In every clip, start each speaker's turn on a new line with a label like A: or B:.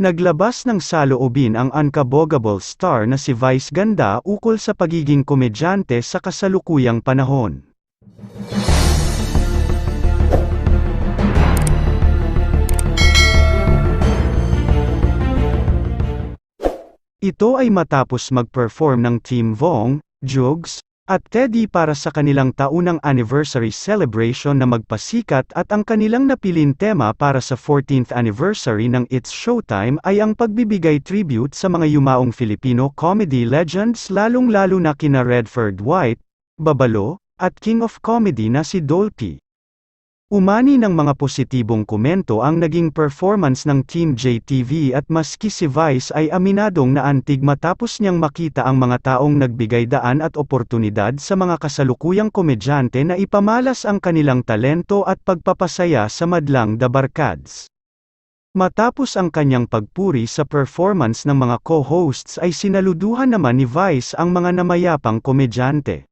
A: Naglabas ng saloobin ang unkabogable star na si Vice Ganda ukol sa pagiging komedyante sa kasalukuyang panahon. Ito ay matapos mag-perform ng Team Vong, Jugs, at Teddy para sa kanilang taunang anniversary celebration na magpasikat at ang kanilang napiling tema para sa 14th anniversary ng It's Showtime ay ang pagbibigay tribute sa mga yumaong Filipino comedy legends lalong-lalo na kina Redford White, Babalo, at King of Comedy na si Dolphy. Umani ng mga positibong komento ang naging performance ng Team JTV at maski si Vice ay aminadong naantig matapos niyang makita ang mga taong nagbigay daan at oportunidad sa mga kasalukuyang komedyante na ipamalas ang kanilang talento at pagpapasaya sa madlang dabarkads. Matapos ang kanyang pagpuri sa performance ng mga co-hosts ay sinaluduhan naman ni Vice ang mga namayapang komedyante.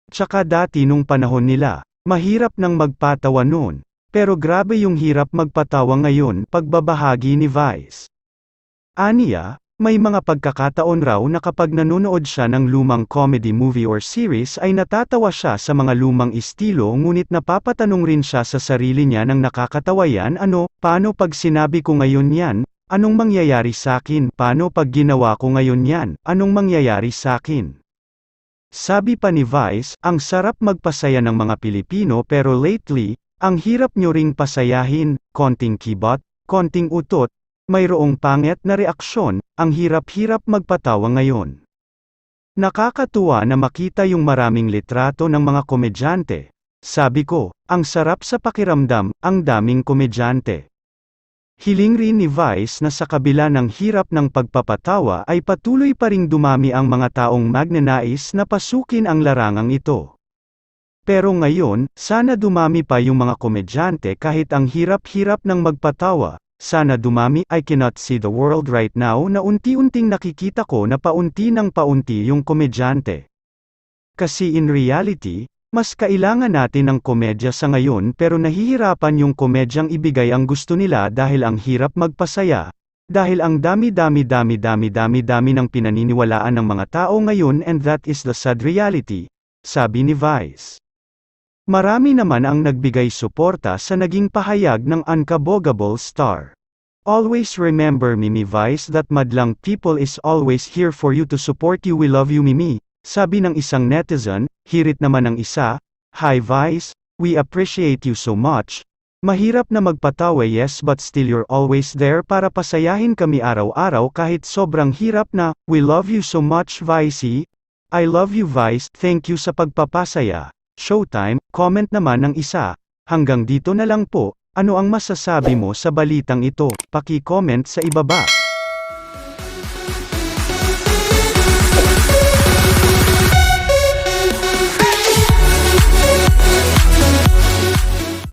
A: Tsaka dati nung panahon nila, mahirap nang magpatawa noon, pero grabe yung hirap magpatawa ngayon, pagbabahagi ni Vice. Aniya, may mga pagkakataon raw na kapag nanonood siya ng lumang comedy movie or series ay natatawa siya sa mga lumang estilo ngunit napapatanong rin siya sa sarili niya ng nakakatawa yan paano pag sinabi ko ngayon yan, anong mangyayari sakin, paano pag ginawa ko ngayon yan, anong mangyayari sakin. Sabi pa ni Vice, ang sarap magpasaya ng mga Pilipino pero lately, ang hirap nyo ring pasayahin, konting kibot, konting utot, mayroong pangit na reaksyon, ang hirap-hirap magpatawa ngayon. Nakakatuwa na makita yung maraming litrato ng mga komedyante. Sabi ko, ang sarap sa pakiramdam, ang daming komedyante. Hiling rin ni Vice na sa kabila ng hirap ng pagpapatawa ay patuloy pa ring dumami ang mga taong magnanais na pasukin ang larangang ito. Pero ngayon, sana dumami pa yung mga komedyante kahit ang hirap-hirap ng magpatawa, sana dumami. I cannot see the world right now na unti-unting nakikita ko na paunti ng paunti yung komedyante. Kasi in reality, mas kailangan natin ng komedya sa ngayon pero nahihirapan yung komedyang ibigay ang gusto nila dahil ang hirap magpasaya, dahil ang dami ng pinaniniwalaan ng mga tao ngayon and that is the sad reality, sabi ni Vice. Marami naman ang nagbigay suporta sa naging pahayag ng unkabogable star. Always remember Mimi Vice that madlang people is always here for you to support you, we love you Mimi. Sabi ng isang netizen, hirit naman ng isa, Hi Vice, we appreciate you so much. Mahirap na magpatawa yes but still you're always there para pasayahin kami araw-araw kahit sobrang hirap na, we love you so much Vicey. I love you Vice, thank you sa pagpapasaya. Showtime, comment naman ng isa, hanggang dito na lang po, ano ang masasabi mo sa balitang ito, paki-comment sa ibaba.